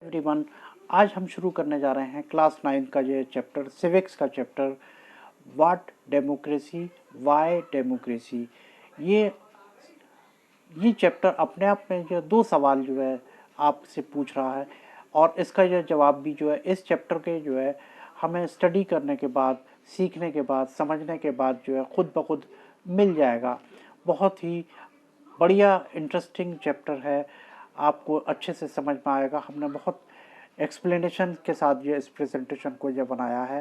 Everyone, आज हम शुरू करने जा रहे हैं क्लास 9 का ये चैप्टर सिविक्स का chapter what democracy why democracy. ये ये चैप्टर अपने आप में जो दो सवाल जो है आपसे पूछ रहा है और इसका यह जवाब भी जो है इस चैप्टर के जो है हमें स्टडी करने के बाद, सीखने के बाद, समझने के बाद जो है खुद ब खुद मिल जाएगा। बहुत ही बढ़िया इंटरेस्टिंग चैप्टर है, आपको अच्छे से समझ में आएगा। हमने बहुत एक्सप्लेनेशन के साथ ये इस प्रेजेंटेशन को ये बनाया है,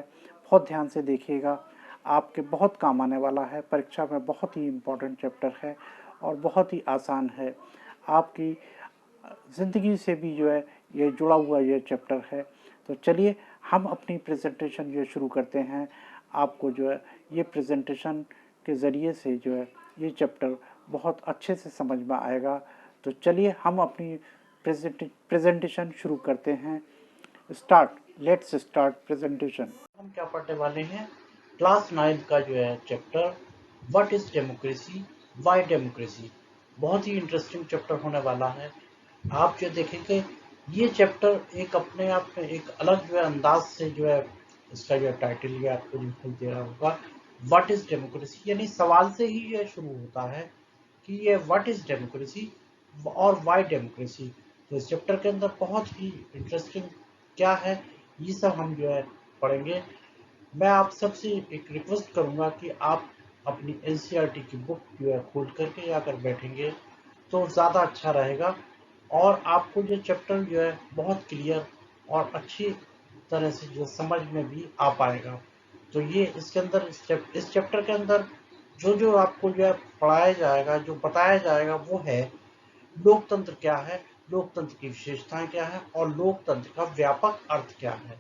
बहुत ध्यान से देखिएगा, आपके बहुत काम आने वाला है। परीक्षा में बहुत ही इम्पोर्टेंट चैप्टर है और बहुत ही आसान है, आपकी ज़िंदगी से भी जो है ये जुड़ा हुआ ये चैप्टर है। तो चलिए हम अपनी प्रेजेंटेशन ये शुरू करते हैं। आपको जो है ये प्रेजेंटेशन के ज़रिए से जो है ये चैप्टर बहुत अच्छे से समझ में आएगा। तो चलिए हम अपनी प्रेजेंटेशन शुरू करते हैं। Let's start presentation. हम क्या पढ़ने वाले हैं? क्लास 9 का जो है chapter what is democracy why democracy. बहुत ही इंटरेस्टिंग चैप्टर होने वाला है। आप जो देखेंगे ये चैप्टर एक अपने आप में एक अलग जो है अंदाज से जो है इसका जो टाइटल ये आपको दिखाई दे रहा होगा, व्हाट इज डेमोक्रेसी, यानी सवाल से ही ये शुरू होता है कि ये व्हाट इज डेमोक्रेसी और व्हाई डेमोक्रेसी। तो इस चैप्टर के अंदर बहुत ही इंटरेस्टिंग क्या है ये सब हम जो है पढ़ेंगे। मैं आप सबसे एक रिक्वेस्ट करूंगा कि आप अपनी एनसीईआरटी की बुक जो है खोल करके अगर बैठेंगे तो ज़्यादा अच्छा रहेगा और आपको जो चैप्टर जो है बहुत क्लियर और अच्छी तरह से जो समझ में भी आ पाएगा। तो ये इसके अंदर इस चैप्टर के अंदर जो जो आपको जो है पढ़ाया जाएगा, जो बताया जाएगा वो है लोकतंत्र क्या है, लोकतंत्र की विशेषताएं क्या है और लोकतंत्र का व्यापक अर्थ क्या है,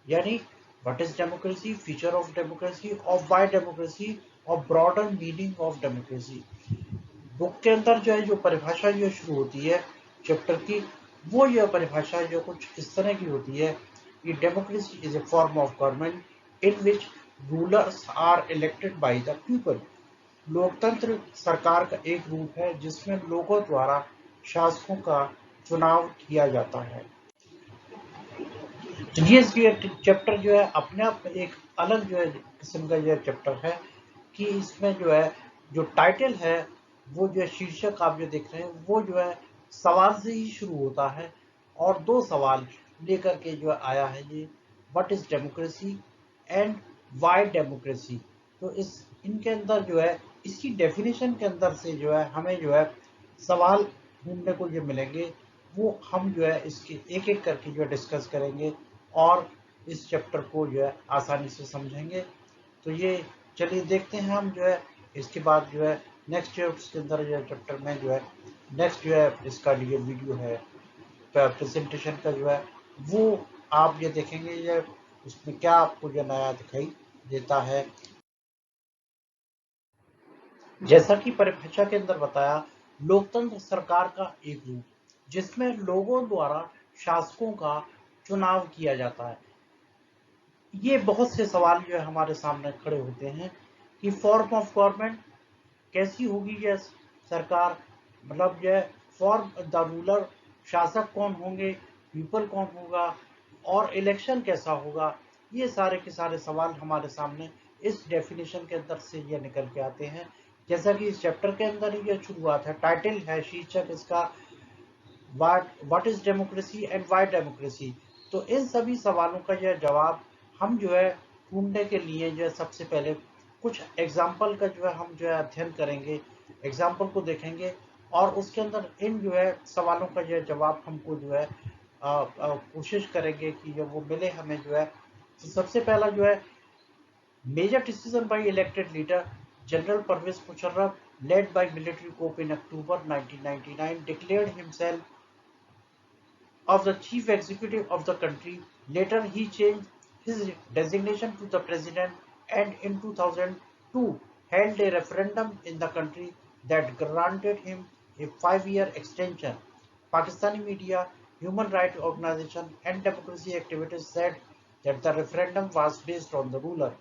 यानी what is democracy, feature of democracy और व्हाई डेमोक्रेसी और broader meaning of democracy. Book के अंदर जो है जो परिभाषा जो शुरू होती है चैप्टर की, वो यह परिभाषा जो कुछ इस तरह की होती है कि democracy is a form of government in which rulers are elected by the people. लोकतंत्र सरकार का एक रूप है जिसमें लोगों द्वारा शासकों का चुनाव किया जाता है। तो ये चैप्टर जो है अपने आप में एक अलग जो है किस्म का यह चैप्टर है कि इसमें जो है जो टाइटल है वो जो है शीर्षक आप जो देख रहे हैं वो जो है सवाल से ही शुरू होता है और दो सवाल लेकर के जो आया है ये what is democracy and why democracy. तो इस इनके अंदर जो है इसकी डेफिनेशन के अंदर से जो है हमें जो है सवाल ढूंढने को जो मिलेंगे वो हम जो है इसके एक एक करके जो है डिस्कस करेंगे और इस चैप्टर को जो है आसानी से समझेंगे। तो ये चलिए देखते हैं हम जो है इसके बाद जो है नेक्स्ट के अंदर जो है चैप्टर में जो है नेक्स्ट जो है इसका ये वीडियो है प्रेजेंटेशन का जो है वो आप ये देखेंगे ये उसमें क्या आपको जो नया दिखाई देता है। जैसा कि परिभाषा के अंदर बताया, लोकतंत्र सरकार का एक रूप जिसमें लोगों द्वारा शासकों का चुनाव किया जाता है। ये बहुत से सवाल जो है हमारे सामने खड़े होते हैं कि फॉर्म ऑफ गवर्नमेंट कैसी होगी यह सरकार, मतलब यह फॉर्म द रूलर, शासक कौन होंगे, पीपल कौन होगा और इलेक्शन कैसा होगा। ये सारे के सारे सवाल हमारे सामने इस डेफिनेशन के अंदर से ये निकल के आते हैं। जैसा कि इस चैप्टर के अंदर ये शुरुआत है, टाइटल है, शीर्षक इसका what is democracy and why democracy. तो इन सभी सवालों का यह जवाब हम जो है ढूंढने के लिए जो है सबसे पहले कुछ एग्जाम्पल का जो है हम जो है अध्ययन करेंगे, एग्जाम्पल को देखेंगे और उसके अंदर इन जो है सवालों का जो है जवाब हमको जो है कोशिश करेंगे कि जब वो मिले हमें जो है। तो सबसे पहला जो है major decision by elected leader general Pervez Musharraf led by military coup in October 1999 declared himself of the chief executive of the country. Later he changed his designation to the president and in 2002 held a referendum in the country that granted him a 5-year extension. Pakistani media, human rights organizations and democracy activists said that the referendum was based on the ruler,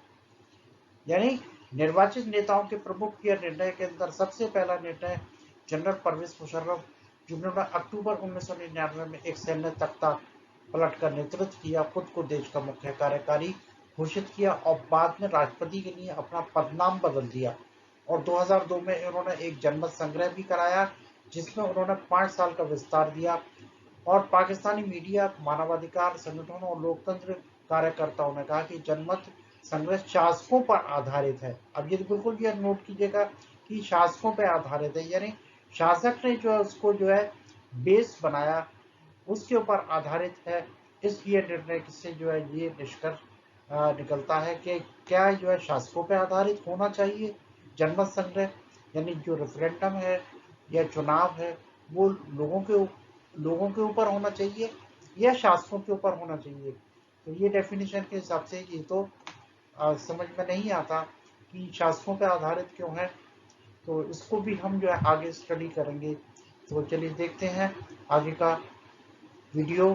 यानी निर्वाचित नेताओं के प्रमुख के निर्णय के अंदर सबसे पहला निर्णय जनरल परवेज मुशर्रफ जिन्होंने अक्टूबर 1999 में एक सैन्य तख्ता पलट कर नेतृत्व किया, खुद को देश का मुख्य कार्यकारी घोषित किया और बाद में राष्ट्रपति के लिए अपना पदनाम बदल दिया। और 2002 में उन्होंने एक जनमत संग्रह भी कराया जिसमें उन्होंने 5 साल का विस्तार दिया। और पाकिस्तानी मीडिया, मानवाधिकार संगठनों और लोकतंत्र कार्यकर्ताओं ने कहा कि जनमत संग्रह शासकों पर आधारित है। अब ये बिल्कुल भी नोट कीजिएगा कि शासकों पर आधारित है, यानी शासक ने जो है उसको जो है बेस बनाया, उसके ऊपर आधारित है। इसलिए निर्णय से जो है ये निष्कर्ष निकलता है कि क्या जो है शासकों पर आधारित होना चाहिए जनमत संग्रह, यानी जो रेफरेंडम है या चुनाव है वो लोगों के ऊपर होना चाहिए या शासकों के ऊपर होना चाहिए। तो ये डेफिनेशन के हिसाब से ये तो समझ में नहीं आता कि शासकों पर आधारित क्यों है। तो इसको भी हम जो है आगे स्टडी करेंगे। तो चलिए देखते हैं आगे का वीडियो।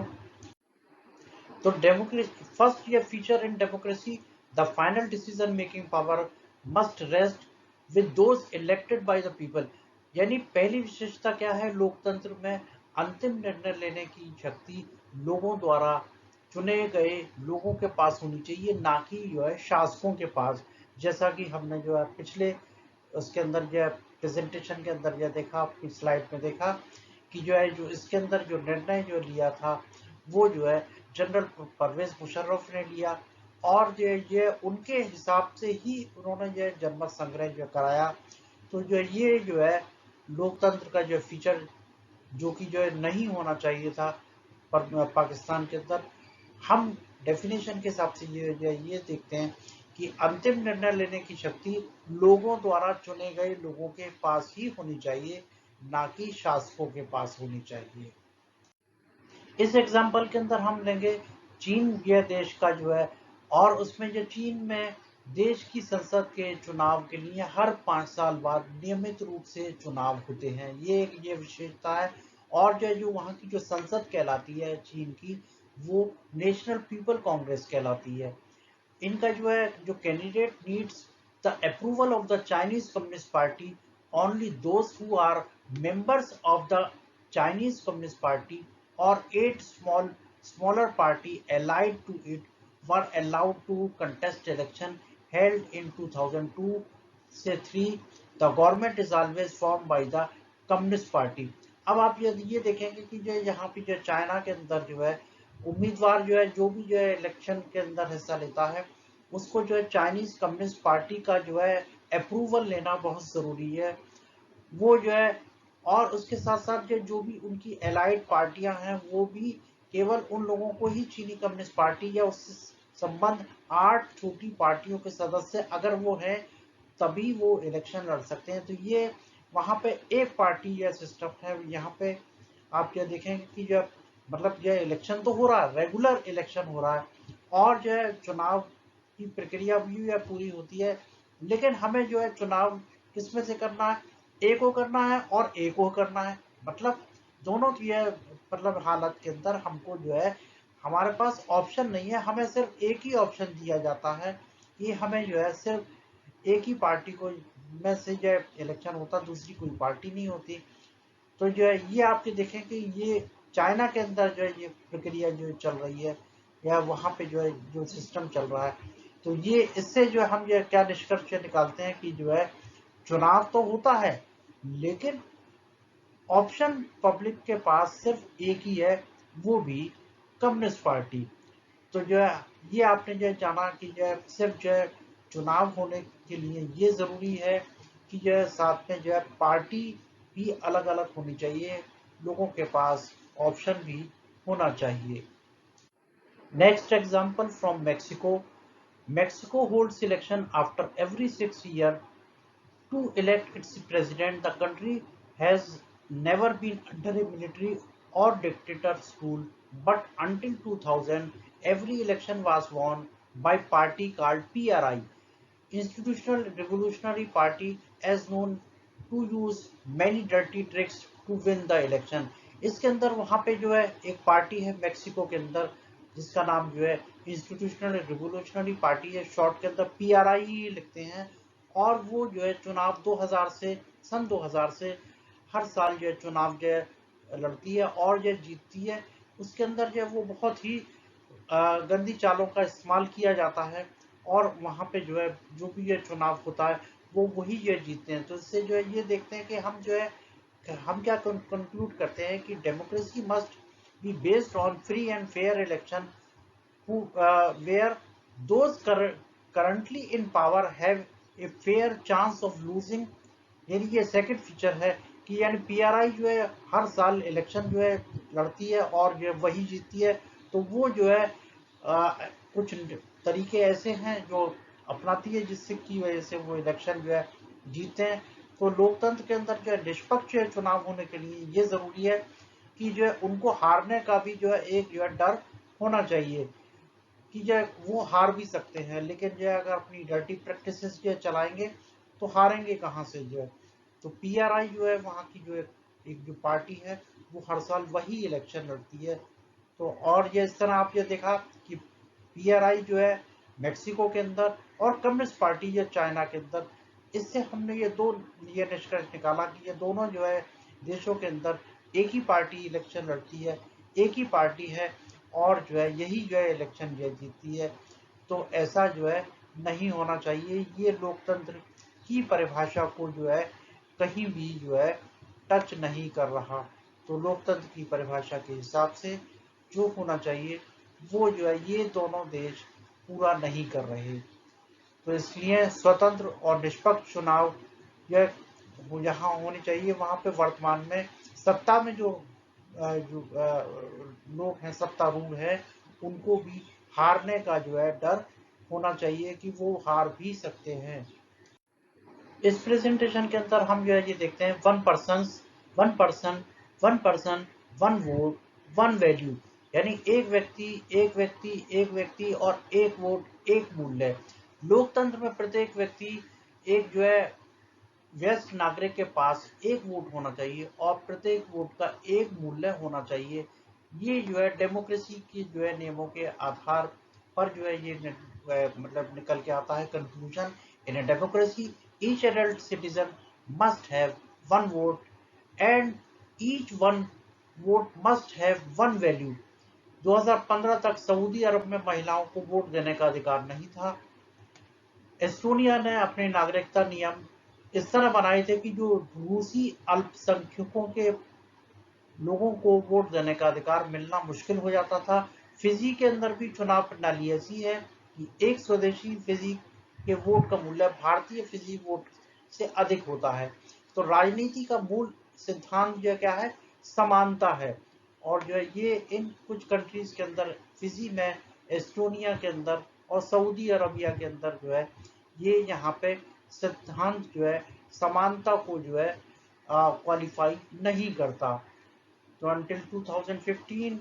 तो डेमोक्रेसी फर्स्ट ये feature in democracy, the final decision making power must rest with those elected by the people. यानी पहली विशेषता क्या है लोकतंत्र में, अंतिम निर्णय लेने की शक्ति लोगों द्वारा चुने गए लोगों के पास होनी चाहिए, ना कि जो है शासकों के पास। जैसा कि हमने जो है पिछले उसके अंदर जो है प्रेजेंटेशन के अंदर जो देखा, आपकी स्लाइड में देखा कि जो है जो इसके अंदर जो निर्णय जो लिया था वो जो है जनरल परवेज मुशर्रफ ने लिया और जो ये उनके हिसाब से ही उन्होंने जो जनमत संग्रह जो कराया। तो जो ये जो है लोकतंत्र का जो फीचर जो कि जो है नहीं होना चाहिए था पर पाकिस्तान के अंदर। हम डेफिनेशन के हिसाब से ये देखते हैं कि अंतिम निर्णय लेने की शक्ति लोगों द्वारा चुने गए लोगों के पास ही होनी चाहिए, ना कि शासकों के पास होनी चाहिए। इस एग्जाम्पल के अंदर हम लेंगे चीन यह देश का जो है, और उसमें जो चीन में देश की संसद के चुनाव के लिए हर 5 साल बाद नियमित रूप से चुनाव होते हैं, ये विशेषता है। और जो वहाँ की जो संसद कहलाती है चीन की, वो नेशनल पीपल कांग्रेस कहलाती है। इनका जो है जो candidate needs the approval of the Chinese Communist Party, only those who are members of the Chinese Communist Party or 8 smaller party allied to it were allowed to contest election held in 2002 से 3। The government is always formed by the Communist Party। अब आप ये देखेंगे कि जो यहाँ पे जो चाइना के अंदर जो है उम्मीदवार जो है जो भी जो है इलेक्शन के अंदर हिस्सा लेता है उसको जो है चाइनीज कम्युनिस्ट पार्टी का जो है अप्रूवल लेना बहुत जरूरी है। वो जो है और उसके साथ साथ जो भी उनकी एलाइड पार्टियां हैं वो भी केवल उन लोगों को ही चीनी कम्युनिस्ट पार्टी या उससे संबंध 8 छोटी पार्टियों के सदस्य अगर वो हैं तभी वो इलेक्शन लड़ सकते हैं। तो ये वहाँ पे एक पार्टी या सिस्टम है। यहाँ पे आप क्या देखेंगे कि जब मतलब जो इलेक्शन तो हो रहा है, रेगुलर इलेक्शन हो रहा है और जो है चुनाव की प्रक्रिया भी पूरी होती है, लेकिन हमें जो है चुनाव किसमें से करना है, एक को करना है और एक को करना है। मतलब दोनों की मतलब हालत के अंदर हमको जो है हमारे पास ऑप्शन नहीं है, हमें सिर्फ एक ही ऑप्शन दिया जाता है कि हमें जो है सिर्फ एक ही पार्टी को में से जो इलेक्शन होता, दूसरी कोई पार्टी नहीं होती। तो जो है ये आपके देखें कि ये चाइना के अंदर जो है ये प्रक्रिया जो चल रही है या वहाँ पे जो है जो सिस्टम चल रहा है। तो ये इससे जो हम ये क्या निष्कर्ष निकालते हैं कि जो है चुनाव तो होता है लेकिन ऑप्शन पब्लिक के पास सिर्फ एक ही है, वो भी कम्युनिस्ट पार्टी। तो जो है ये आपने जो है जाना कि जो है सिर्फ जो है चुनाव होने के लिए ये जरूरी है कि जो है साथ में जो है पार्टी भी अलग अलग होनी चाहिए, लोगों के पास ऑप्शन भी होना चाहिए। Next example from Mexico. Mexico holds election after every 6 years to elect its president. The country has never been under a military or dictator's rule, but until 2000, every election was won by party called PRI, Institutional Revolutionary Party, as known to use many dirty tricks to win the election। इसके अंदर वहाँ पे जो है एक party है Mexico के अंदर जिसका नाम जो है इंस्टीट्यूशनल रिवोल्यूशनरी पार्टी है, शॉर्ट के अंदर PRI ही लिखते हैं। और वो जो है चुनाव 2000 से सन 2000 से हर साल जो है चुनाव जो है लड़ती है और जो जीतती है। उसके अंदर जो है वो बहुत ही गंदी चालों का इस्तेमाल किया जाता है, और वहाँ पे जो है जो भी ये चुनाव होता है वो वही जो है जीतते हैं। तो इससे जो है ये देखते हैं कि हम क्या कंक्लूड करते हैं कि democracy must be based on free and fair election where those currently in power have a fair chance of losing। यानी ये सेकंड फीचर है कि यानी पीआरआई जो है हर साल इलेक्शन जो है लड़ती है और जो है वही जीतती है। तो वो जो है कुछ तरीके ऐसे हैं जो अपनाती है जिससे की वजह से वो इलेक्शन जो है जीतते हैं। तो लोकतंत्र के अंदर जो है निष्पक्ष चुनाव होने के लिए ये जरूरी है कि जो है उनको हारने का भी जो है एक जो है डर होना चाहिए कि जो है वो हार भी सकते हैं, लेकिन जो है अगर अपनी डर्टी प्रैक्टिसेस जो है चलाएंगे तो हारेंगे कहाँ से जो है। तो पीआरआई जो है वहाँ की जो है एक जो पार्टी है वो हर साल वही इलेक्शन लड़ती है। तो और ये इस तरह आप ये देखा कि पीआरआई जो है मेक्सिको के अंदर और कम्युनिस्ट पार्टी है चाइना के अंदर। इससे हमने ये निष्कर्ष निकाला कि ये दोनों जो है देशों के अंदर एक ही पार्टी इलेक्शन लड़ती है, एक ही पार्टी है, और जो है यही जो है इलेक्शन जो है जीतती है। तो ऐसा जो है नहीं होना चाहिए। ये लोकतंत्र की परिभाषा को जो है कहीं भी जो है टच नहीं कर रहा। तो लोकतंत्र की परिभाषा के हिसाब से जो होना चाहिए वो जो है ये दोनों देश पूरा नहीं कर रहे। तो इसलिए स्वतंत्र और निष्पक्ष चुनाव यह जहाँ होने चाहिए वहाँ पे वर्तमान में सत्ता में लोग हैं, सत्तारूढ़ है, उनको भी हारने का जो है डर होना चाहिए कि वो हार भी सकते हैं। इस प्रेजेंटेशन के अंदर हम जो है ये देखते हैं one person one vote one value. यानी एक व्यक्ति और एक वोट एक मूल्य। लोकतंत्र में प्रत्येक व्यक्ति एक जो है व्यस्त नागरिक के पास एक वोट होना चाहिए और प्रत्येक वोट का एक मूल्य होना चाहिए। ये जो है डेमोक्रेसी की जो है नियमों के आधार पर जो है ये मतलब निकल के आता है conclusion. In a democracy each adult citizen must have one vote and each one vote must have one value। 2015 तक सऊदी अरब में महिलाओं को वोट देने का अधिकार नहीं था। एस्टोनिया ने अपने नागरिकता नियम इस तरह बनाए थे कि जो रूसी अल्पसंख्यकों के लोगों को वोट देने का अधिकार मिलना मुश्किल हो जाता था। फिजी के अंदर भी चुनाव प्रणाली ऐसी है कि एक स्वदेशी फिजी के वोट का मूल्य भारतीय फिजी वोट से अधिक होता है। तो राजनीति का मूल सिद्धांत जो क्या है, समानता है। और जो है ये इन कुछ कंट्रीज के अंदर, फिजी में, एस्टोनिया के अंदर और सऊदी अरबिया के अंदर जो है ये यहाँ पे सिद्धांत जो है समानता को जो है क्वालिफाई नहीं करता। तो until 2015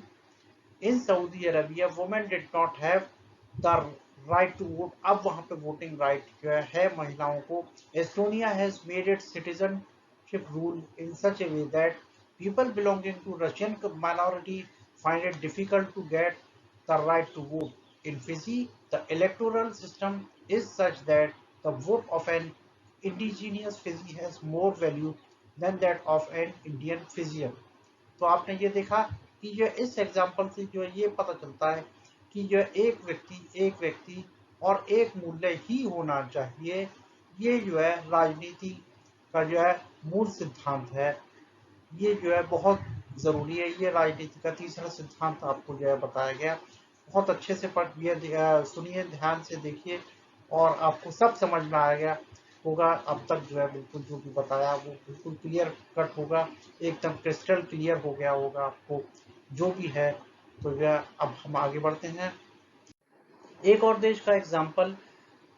in Saudi Arabia women did not have the right to vote। अब वहाँ पे वोटिंग राइट जो है महिलाओं को। Estonia has made its citizenship rule in such a way that people belonging to Russian minority find it difficult to get the right to vote। In Fiji, the electoral system is such that the vote of an indigenous Fiji has more value than that of an Indian Fijian। तो आपने ये देखा कि जो इस example से जो ये पता चलता है कि जो एक व्यक्ति और एक मूल्य ही होना चाहिए। ये जो है राजनीति का जो है मूल सिद्धांत है। ये जो है बहुत जरूरी है। ये राजनीति का तीसरा सिद्धांत आपको जो है बताया गया। बहुत अच्छे से सुनिए, ध्यान से देखिए और आपको सब समझ में आ गया होगा। अब तक जो है बिल्कुल जो भी बताया वो बिल्कुल क्लियर कट होगा, एकदम क्रिस्टल क्लियर हो गया होगा आपको जो भी है। तो जो है अब हम आगे बढ़ते हैं। एक और देश का एग्जाम्पल,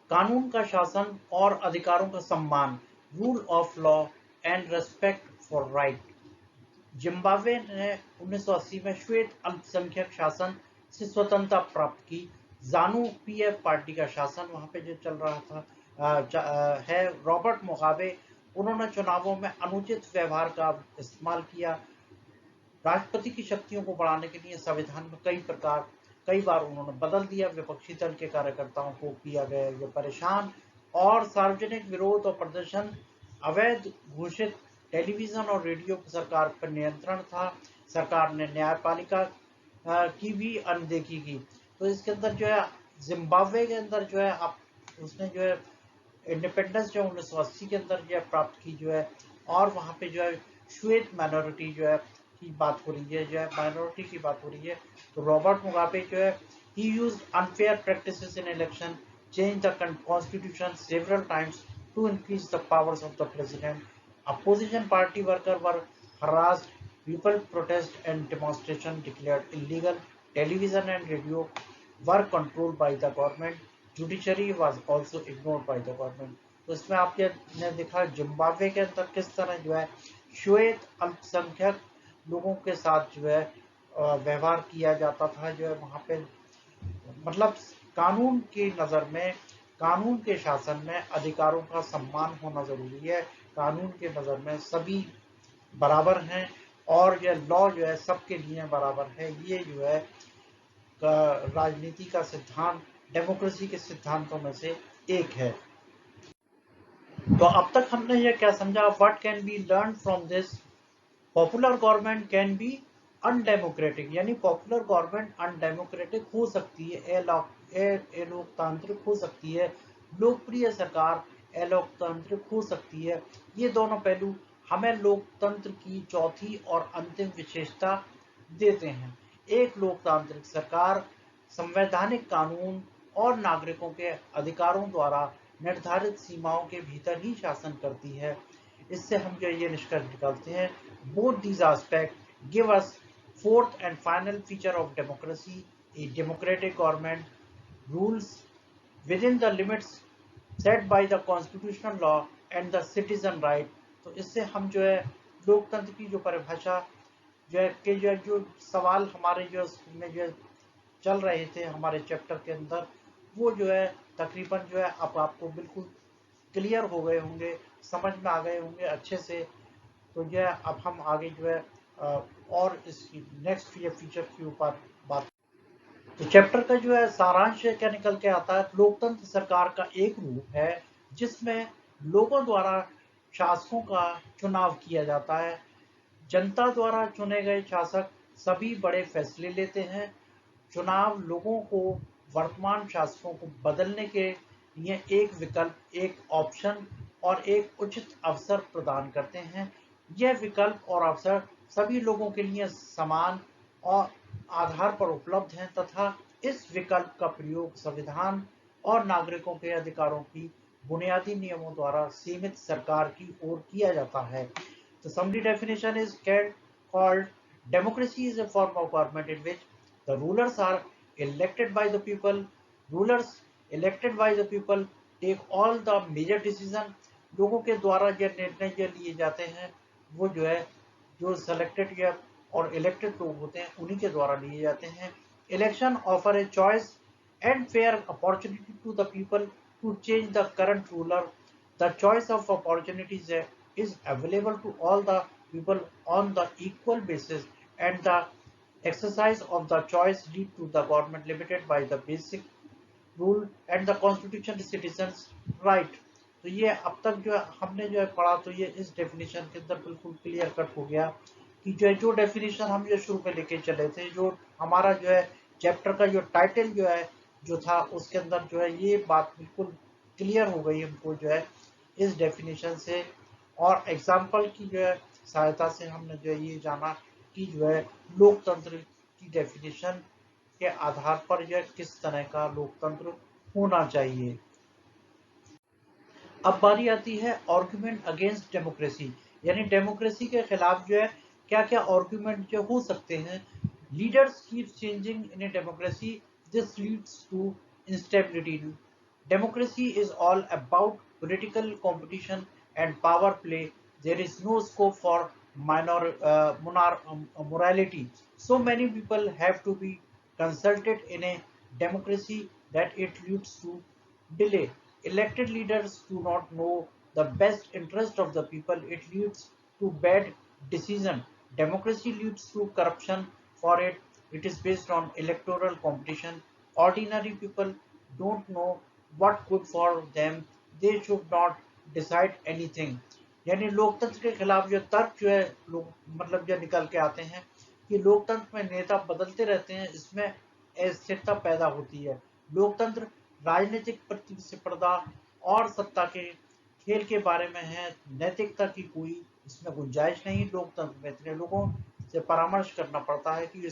कानून का शासन और अधिकारों का सम्मान, rule of law and respect for right. Zimbabwe ने 1980 में श्वेत अल्पसंख्यक शासन से स्वतंत्रता प्राप्त की। जानू पीएफ पार्टी का शासन वहां पे जो चल रहा था है। रॉबर्ट मुगाबे, उन्होंने चुनावों में अनुचित व्यवहार का इस्तेमाल किया। राष्ट्रपति की शक्तियों को बढ़ाने के लिए संविधान में कई बार उन्होंने बदल दिया। विपक्षी दल के कार्यकर्ताओं को किया गया ये परेशान। और सार्वजनिक विरोध और प्रदर्शन, अवैध घोषित टेलीविजन और रेडियो पर सरकार पर नियंत्रण था। सरकार ने न्यायपालिका की भी अनदेखी की। तो इसके अंदर जो है जिम्बाब्वे के अंदर जो है आप उसने जो है इंडिपेंडेंस जो 1980 के अंदर जो है प्राप्त की जो है, और वहाँ पे जो है श्वेत माइनॉरिटी जो है की बात हो रही है, जो है माइनॉरिटी की बात हो रही है। तो रॉबर्ट मुगाबे जो है he used unfair practices in election, changed the constitution several times to increase the powers of the president. Opposition party workers were harassed, people protest and demonstration declared illegal, television and radio were controlled by the government, judiciary was also ignored by the government. तो इसमें आपने देखा Zimbabwe के अंदर किस तरह जो है श्वेत अल्पसंख्यक लोगों के साथ जो है व्यवहार किया जाता था, जो है वहाँ पे मतलब कानून की नजर में, कानून के शासन में अधिकारों का सम्मान होना जरूरी है। कानून के नजर में सभी बराबर हैं और यह लॉ जो है सबके लिए बराबर है। ये जो है राजनीति का सिद्धांत, डेमोक्रेसी के सिद्धांतों में से एक है। तो अब तक हमने ये क्या समझा, what can be learn from this, popular government can be undemocratic, यानी पॉपुलर गवर्नमेंट अनडेमोक्रेटिक हो सकती है, अलोकतांत्रिक हो सकती है, लोकप्रिय सरकार अलोकतांत्रिक हो सकती है। ये दोनों पहलू हमें लोकतंत्र की चौथी और अंतिम विशेषता देते हैं। एक लोकतांत्रिक सरकार संवैधानिक कानून और नागरिकों के अधिकारों द्वारा निर्धारित सीमाओं के भीतर ही शासन करती है। इससे हम जो ये निष्कर्ष निकालते हैं, both these aspects give us fourth and final feature of democracy, a democratic government rules within the limits set by the constitutional law and the citizen right। तो इससे हम जो है लोकतंत्र की जो परिभाषा जो है के जो सवाल हमारे जो में जो चल रहे थे हमारे चैप्टर के अंदर, वो जो है तकरीबन जो है अब आपको बिल्कुल क्लियर हो गए होंगे, समझ में आ गए होंगे अच्छे से। तो जो है अब हम आगे जो है और इसकी नेक्स्ट फीचर के ऊपर बात। तो चैप्टर का जो है सारांश क्या निकल के आता है, लोकतंत्र सरकार का एक रूप है जिसमें लोगों द्वारा शासकों का चुनाव किया जाता है। जनता द्वारा चुने गए शासक सभी बड़े फैसले लेते हैं। चुनाव लोगों को वर्तमान शासकों को बदलने के लिए एक विकल्प, एक ऑप्शन और एक उचित अवसर प्रदान करते हैं। यह विकल्प और अवसर सभी लोगों के लिए समान और आधार पर उपलब्ध हैं तथा इस विकल्प का प्रयोग संविधान और नागरिकों के अधिकारों की बुनियादी नियमों द्वारा सीमित सरकार की ओर किया जाता है। The summary definition is called democracy is a form of government in which the rulers are elected by the people. Rulers elected by the people take all the major decision। लोगों के द्वारा जो निर्णय जो लिए जाते हैं वो जो है जो सेलेक्टेड या और इलेक्टेड लोग होते हैं उन्हीं के द्वारा लिए जाते हैं। Election offer a choice and fair opportunity to the people to change the current ruler. The choice of opportunities is available to all the people on the equal basis, and the exercise of the choice lead to the government limited by the basic rule and the constitution citizens right। तो ये अब तक जो हमने जो है पढ़ा, तो ये इस डेफिनेशन के अंदर बिल्कुल क्लियर कट हो गया कि जो डेफिनेशन हम जो शुरू में लेके चले थे, जो हमारा जो है चैप्टर का जो टाइटल जो है जो था उसके अंदर जो है ये बात बिल्कुल क्लियर हो गई हमको जो है इस डेफिनेशन से, और एग्जाम्पल की जो है सहायता से हमने जो है ये जाना कि जो है लोकतंत्र की डेफिनेशन के आधार पर जो है किस तरह का लोकतंत्र होना चाहिए। अब बारी आती है आर्गुमेंट अगेंस्ट डेमोक्रेसी, यानी डेमोक्रेसी के खिलाफ जो है क्या क्या आर्गुमेंट जो हो सकते हैं। Leaders keep changing in a democracy, this leads to instability. Democracy is all about political competition and power play. There is no scope for morality. So many people have to be consulted in a democracy that it leads to delay. Elected leaders do not know the best interest of the people. It leads to bad decision. Democracy leads to corruption. For it is based on electoral competition. Ordinary people don't know what good for them, they should not decide anything। यानी लोकतंत्र के खिलाफ जो तर्क जो है लोग मतलब जो निकल के आते हैं कि लोकतंत्र में नेता बदलते रहते हैं, इसमें अस्थिरता पैदा होती है। लोकतंत्र राजनीतिक प्रतिस्पर्धा और सत्ता के खेल के बारे में है, नैतिकता की कोई इसमें गुंजाइश नहीं। लोकतंत्र में इतने लोगों से परामर्श करना पड़ता है कि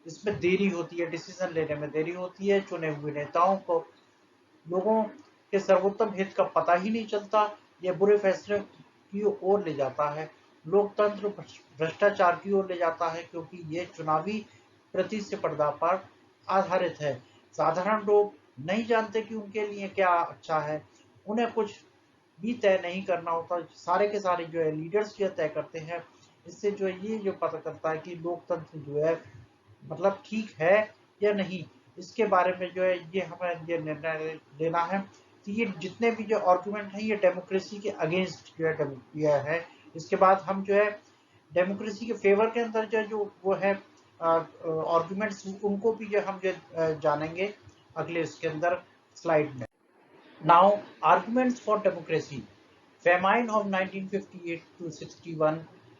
इसमें देरी होती है, डिसीजन लेने में देरी होती है, चुने हुए नेताओं को लोगों के सर्वोत्तम हित का पता ही नहीं चलता, यह बुरे फैसले की ओर ले जाता है। लोकतंत्र भ्रष्टाचार की ओर ले जाता है, क्योंकि यह चुनावी प्रतिस्पर्धा पर आधारित है। साधारण लोग नहीं जानते कि उनके लिए क्या अच्छा है, उन्हें कुछ भी तय नहीं करना होता, सारे के सारे जो है लीडर्स जो तय करते हैं। इससे जो है ये जो पता चलता है कि लोकतंत्र जो है मतलब ठीक है या नहीं, इसके बारे में जो है ये हमें ये निर्णय लेना है। तो ये जितने भी जो आर्गुमेंट हैं ये डेमोक्रेसी के अगेंस्ट जो है ये है। इसके बाद हम जो है डेमोक्रेसी के फेवर के अंदर जो वो है आर्गुमेंट्स, उनको भी जो हम जो जानेंगे अगले इसके अंदर स्लाइड में। Now arguments for democracy. Famine of 1958 to 61,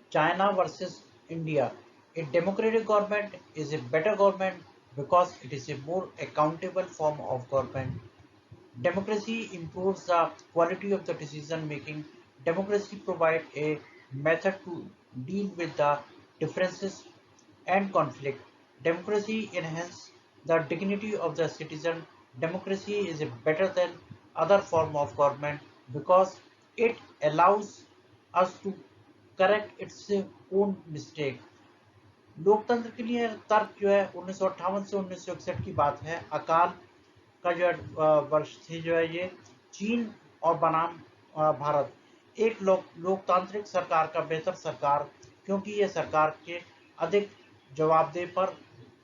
China versus India. A democratic government is a better government because it is a more accountable form of government. Democracy improves the quality of the decision making. Democracy provides a method to deal with the differences and conflict. Democracy enhances the dignity of the citizen. Democracy is better than other form of government because it allows us to correct its own mistake. लोकतंत्र के लिए तर्क जो है 1958 से 1961 की बात है। अकाल का जो वर्ष थी जो है ये चीन और बनाम भारत। एक लोकतांत्रिक सरकार का बेहतर सरकार, क्योंकि ये सरकार के अधिक जवाबदेह पर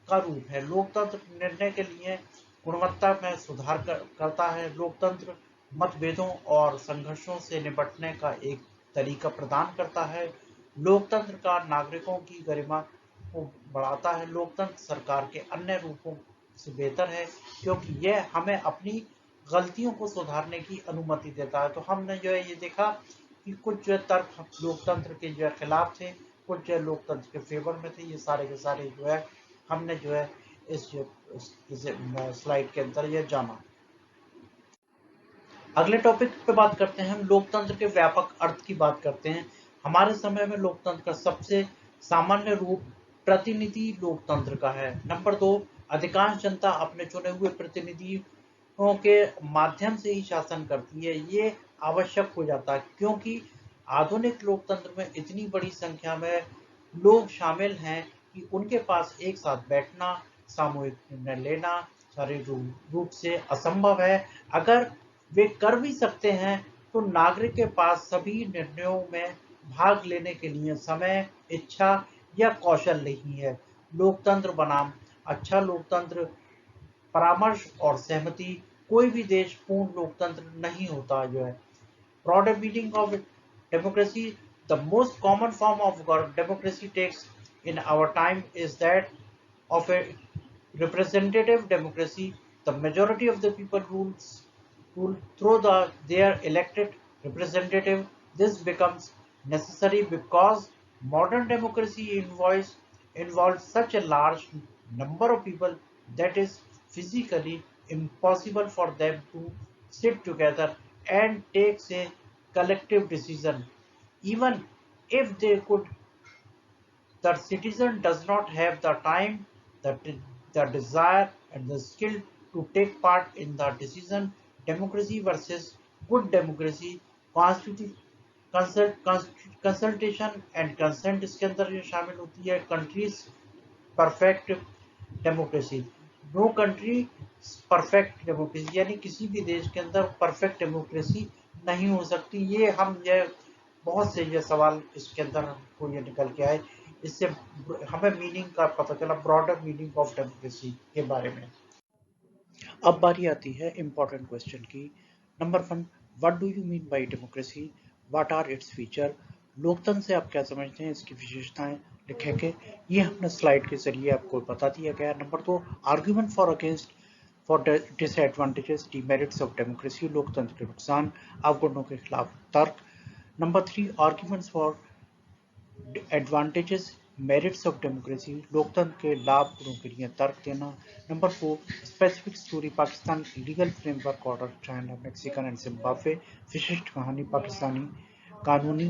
का रूप है। लोकतंत्र निर्णय के लिए गुणवत्ता में सुधार करता है। लोकतंत्र मतभेदों और संघर्षों से निपटने का एक तरीका प्रदान करता है। लोकतंत्र का नागरिकों की गरिमा को बढ़ाता है। लोकतंत्र सरकार के अन्य रूपों से बेहतर है, क्योंकि यह हमें अपनी गलतियों को सुधारने की अनुमति देता है। तो हमने जो है ये देखा कि कुछ जो तर्क लोकतंत्र के जो है खिलाफ थे, कुछ जो लोकतंत्र के फेवर में थे। ये सारे के सारे जो है हमने जो है इस स्लाइड के अंदर ये जाना। अगले टॉपिक पे बात करते हैं हम लोकतंत्र के व्यापक अर्थ की बात करते हैं। हमारे समय में लोकतंत्र का सबसे सामान्य रूप प्रतिनिधि लोकतंत्र का है। नंबर 2, अधिकांश जनता अपने चुने हुए प्रतिनिधियों के माध्यम से ही शासन करती है। ये आवश्यक हो जाता है, क्योंकि आधुनिक लोकतंत्र में इतनी बड़ी संख्या में लोग शामिल हैं कि उनके पास एक साथ बैठना, सामूहिक निर्णय लेना शारीरिक रूप से असंभव है। अगर वे कर भी सकते हैं तो नागरिक के पास सभी निर्णयों में भाग लेने के लिए समय, इच्छा या कौशल नहीं है। लोकतंत्र बनाम अच्छा लोकतंत्र, परामर्श और सहमति। कोई भी देश पूर्ण लोकतंत्र नहीं होता जो है। Broader meaning of democracy, the most common form of democracy takes in our time is that of a representative democracy. The majority of the people rule through their elected representative. This becomes necessary because modern democracy involves such a large number of people that is physically impossible for them to sit together and take a collective decision. Even if they could, the citizen does not have the time, the, the desire, and the skill to take part in the decision. Democracy versus good democracy, consultation and consent इसके अंदर जो शामिल होती है। Countries perfect democracy, no country perfect democracy, यानी किसी भी देश के अंदर परफेक्ट डेमोक्रेसी नहीं हो सकती। ये हम ये बहुत से ये सवाल इसके अंदर हमको ये निकल के आए, इससे हमें मीनिंग का पता चला, ब्रॉडर मीनिंग ऑफ डेमोक्रेसी के बारे में। अब बारी आती है इम्पोर्टेंट क्वेश्चन की। Number 1, what do you mean by democracy, what are its feature. लोकतंत्र से आप क्या समझते हैं, इसकी विशेषताएं लिखेंगे। ये हमने स्लाइड के जरिए आपको बता दिया गया। Number 2, argument for against for disadvantages demerits of democracy, लोकतंत्र के नुकसान अवगुणों के खिलाफ तर्क। Number 3, arguments for advantages, merits of democracy, लोकतंत्र के लाभ गुणों के लिए तर्क देना। Number 4, specific story Pakistan legal framework order China Mexican and Zimbabwe, विशिष्ट कहानी पाकिस्तानी कानूनी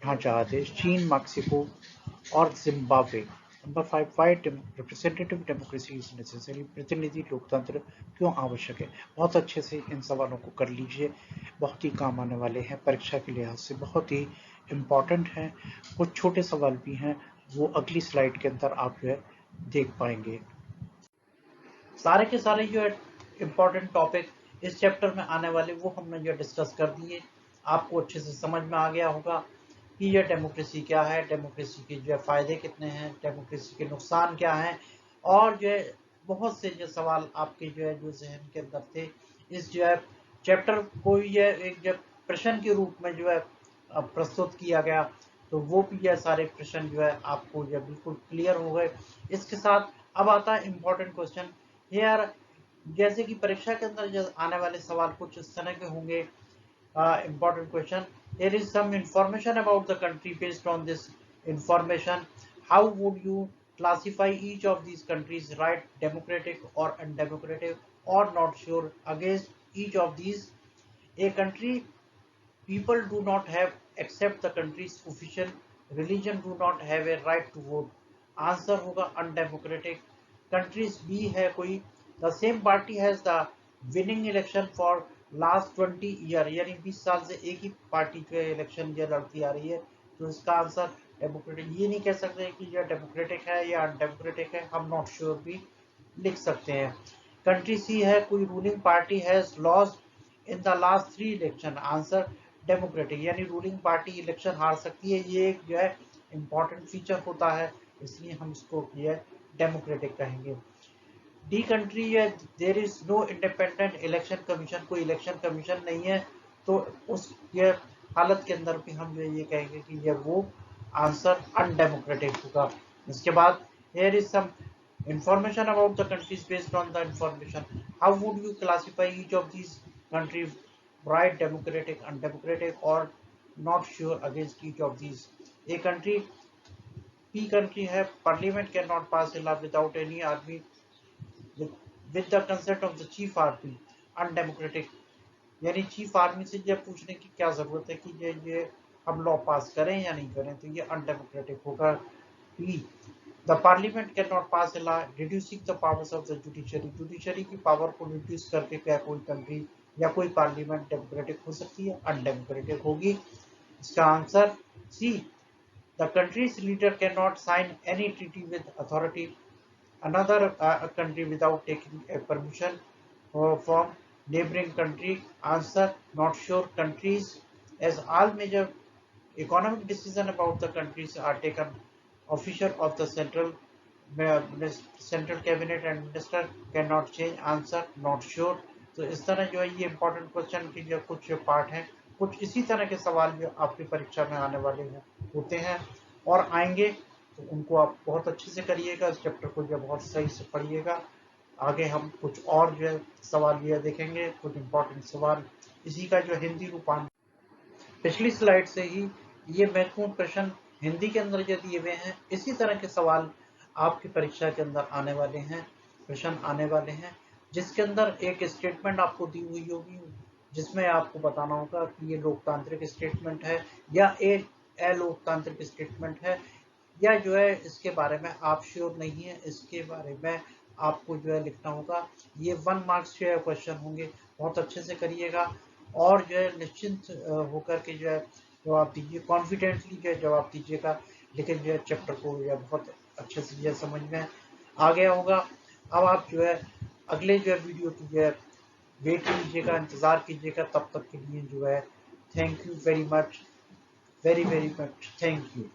ढांचा आदेश चीन मैक्सिको और Zimbabwe. Number 5, why representative democracy is necessary, प्रतिनिधि लोकतंत्र क्यों आवश्यक है। बहुत अच्छे से इन सवालों को कर लीजिए, बहुत ही काम आने वाले हैं, परीक्षा के लिहाज से बहुत ही इम्पॉर्टेंट हैं। कुछ छोटे सवाल भी हैं, वो अगली स्लाइड के अंदर आप जो है देख पाएंगे। सारे के सारे जो है इम्पोर्टेंट टॉपिक इस चैप्टर में आने वाले वो हमने जो डिस्कस कर दिए। आपको अच्छे से समझ में आ गया होगा कि यह डेमोक्रेसी क्या है, डेमोक्रेसी के जो है फायदे कितने हैं, डेमोक्रेसी के नुकसान क्या हैं, और जो है बहुत से जो सवाल आपके जो है जो जहन के अंदर थे इस जो है चैप्टर को यह एक जब प्रश्न के रूप में जो है प्रस्तुत किया गया, तो वो भी यह सारे प्रश्न जो है आपको जो बिल्कुल क्लियर हो गए। इसके साथ अब आता है इम्पोर्टेंट क्वेश्चन यार, जैसे कि परीक्षा के अंदर जो आने वाले सवाल कुछ इस तरह के होंगे। Important question. There is some information about the country. Based on this information, how would you classify each of these countries, right, democratic or undemocratic, or not sure against each of these? A country people do not have, except the country's official religion, do not have a right to vote. Answer होगा undemocratic. Countries B है कोई, the same party has the winning election for last 20 year, यानी 20 साल से एक ही party जो है election ये लड़ती आ रही है, तो इसका आंसर डेमोक्रेटिक। ये नहीं कह सकते कि यह डेमोक्रेटिक है या अनडेमोक्रेटिक है, हम नॉट श्योर भी लिख सकते हैं। कंट्री सी है कोई ruling party has lost in the last 3 election, answer democratic, यानी रूलिंग पार्टी इलेक्शन हार सकती है, ये एक जो है इम्पॉर्टेंट फीचर होता है, इसलिए हम इसको ये डेमोक्रेटिक कहेंगे। डी कंट्री है there is no independent election commission, कोई इलेक्शन कमीशन नहीं है, तो उस ये हालत के अंदर भी हम जो ये कहेंगे कि ये वो आंसर अनडेमोक्रेटिक होगा। इसके बाद here is some information about the countries based on the information. How would you classify each of these countries, right, democratic, undemocratic, or not sure against each of these? A country P country है parliament cannot pass a law without any army with the consent of the chief army, undemocratic, यानी chief army से जब पूछने की क्या जरूरत है कि ये हम लॉ पास करें या नहीं करें, तो ये अनडेमोक्रेटिक होगा। Be the parliament can not pass a law reducing the powers of the judiciary, judiciary की पावर को रिड्यूस करके क्या कोई कंट्री या कोई पार्लियामेंट डेमोक्रेटिक हो सकती है, अनडेमोक्रेटिक होगी। इसका answer see the country's leader can not sign any treaty with authority another country without taking a permission from neighboring country, answer not sure. Countries as all major economic decisions about the countries are taken official of the central cabinet and minister cannot change, answer not sure. तो इस तरह जो है ये important question की जो कुछ part हैं, कुछ इसी तरह के सवाल जो आपकी परीक्षा में आने वाले हैं होते हैं और आएंगे, तो उनको आप बहुत अच्छे से करिएगा, इस चैप्टर को जो बहुत सही से पढ़िएगा। आगे हम कुछ और जो है सवाल ये देखेंगे, कुछ इंपॉर्टेंट सवाल इसी का जो हिंदी रूपांतर पिछली स्लाइड से ही ये महत्वपूर्ण प्रश्न हिंदी के अंदर जो दिए हुए हैं, इसी तरह के सवाल आपकी परीक्षा के अंदर आने वाले हैं, प्रश्न आने वाले हैं, जिसके अंदर एक स्टेटमेंट आपको दी हुई होगी जिसमें आपको बताना होगा कि ये लोकतांत्रिक स्टेटमेंट है या अलोकतांत्रिक स्टेटमेंट है, या जो है इसके बारे में आप श्योर नहीं है, इसके बारे में आपको जो है लिखना होगा। ये 1 मार्क्स जो है क्वेश्चन होंगे, बहुत अच्छे से करिएगा और जो है निश्चिंत होकर के जो है जवाब दीजिए, कॉन्फिडेंटली जो है जवाब दीजिएगा, लेकिन जो है चैप्टर को जो है बहुत अच्छे से जो है समझ में आ गया होगा। अब आप जो है अगले जो है वीडियो की जो है वेट कीजिएगा, इंतज़ार कीजिएगा, तब तक के लिए जो है thank you very much, very very much, thank you.